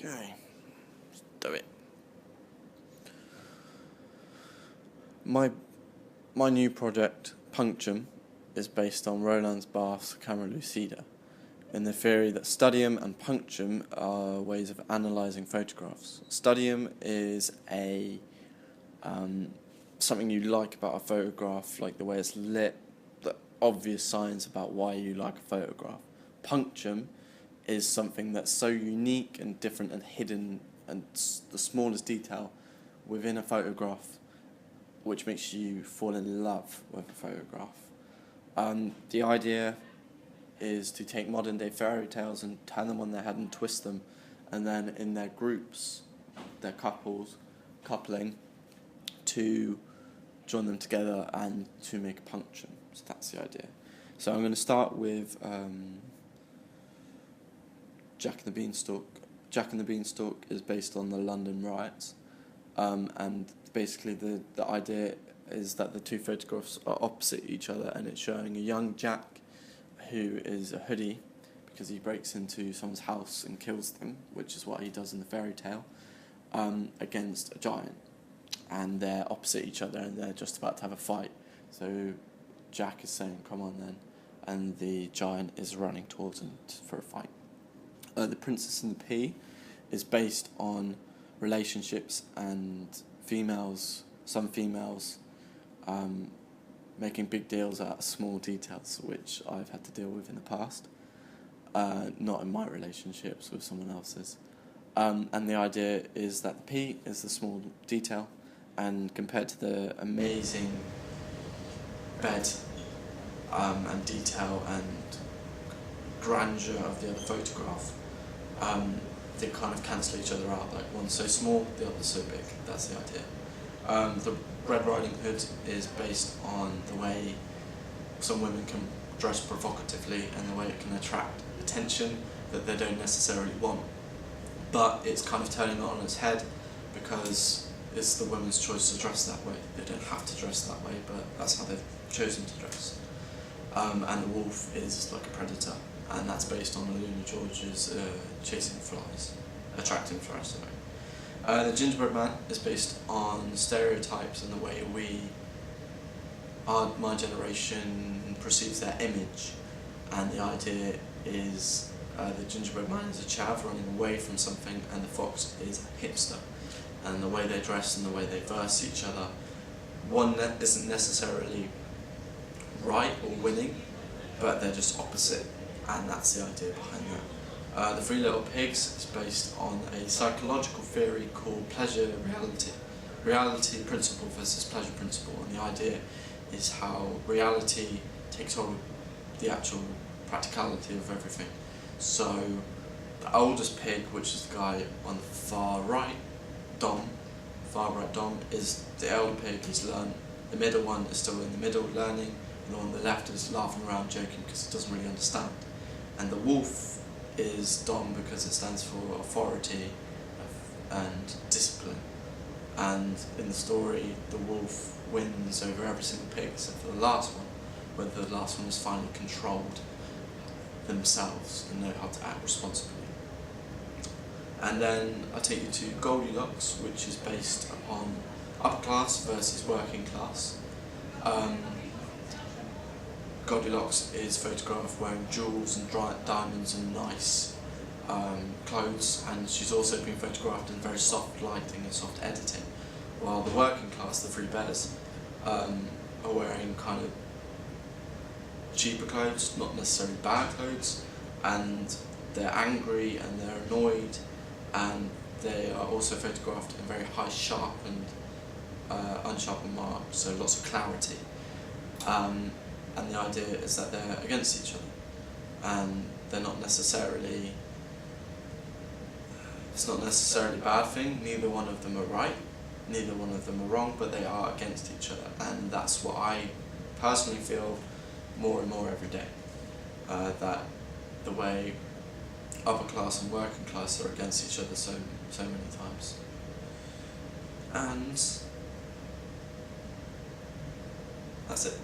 Okay, let's do it. My new project, Punctum, is based on Roland Barthes's camera lucida, in the theory that studium and punctum are ways of analysing photographs. Studium is something you like about a photograph, like the way it's lit, the obvious signs about why you like a photograph. Punctum is something that's so unique and different and hidden, and the smallest detail within a photograph, which makes you fall in love with a photograph. The idea is to take modern day fairy tales and turn them on their head and twist them, and then in their groups, their coupling, to join them together and to make a punctum. So that's the idea. So I'm going to start with Jack and the Beanstalk. Jack and the Beanstalk is based on the London riots, and basically the idea is that the two photographs are opposite each other, and it's showing a young Jack who is a hoodie because he breaks into someone's house and kills them, which is what he does in the fairy tale, against a giant, and they're opposite each other and they're just about to have a fight. So Jack is saying, "Come on then," and the giant is running towards him for a fight. The Princess and the Pea is based on relationships and some females making big deals out of small details, which I've had to deal with in the past, not in my relationships, with someone else's. And the idea is that the pea is the small detail, and compared to the amazing bed and detail and grandeur of the other photograph, they kind of cancel each other out. Like, one's so small, the other's so big. That's the idea. The Red Riding Hood is based on the way some women can dress provocatively and the way it can attract attention that they don't necessarily want. But it's kind of turning it on its head because it's the women's choice to dress that way. They don't have to dress that way, but that's how they've chosen to dress. And the wolf is like a predator, and that's based on Luna George's attracting flies. The Gingerbread Man is based on stereotypes and the way my generation perceives their image, and the idea is the Gingerbread Man is a chav running away from something, and the fox is a hipster, and the way they dress and the way they verse each other, one that isn't necessarily right or winning, but they're just opposite, and that's the idea behind that. The Three Little Pigs is based on a psychological theory called reality principle versus pleasure principle, and the idea is how reality takes hold of the actual practicality of everything. So the oldest pig, which is the guy on the far right Dom, is the elder pig, he's learned. The middle one is still in the middle learning, and the one on the left is laughing around joking because he doesn't really understand. And the wolf is Dom because it stands for authority and discipline. And in the story, the wolf wins over every single pig except for the last one, where the last one has finally controlled themselves and know how to act responsibly. And then I take you to Goldilocks, which is based upon upper class versus working class. Goldilocks is photographed wearing jewels and diamonds and nice clothes, and she's also been photographed in very soft lighting and soft editing, while the working class, the three bears, are wearing kind of cheaper clothes, not necessarily bad clothes, and they're angry and they're annoyed, and they are also photographed in very high sharpened, unsharpened marks, so lots of clarity. And the idea is that they're against each other, and they're not necessarily, it's not necessarily a bad thing, neither one of them are right, neither one of them are wrong, but they are against each other, and that's what I personally feel more and more every day, that the way upper class and working class are against each other so many times. And that's it.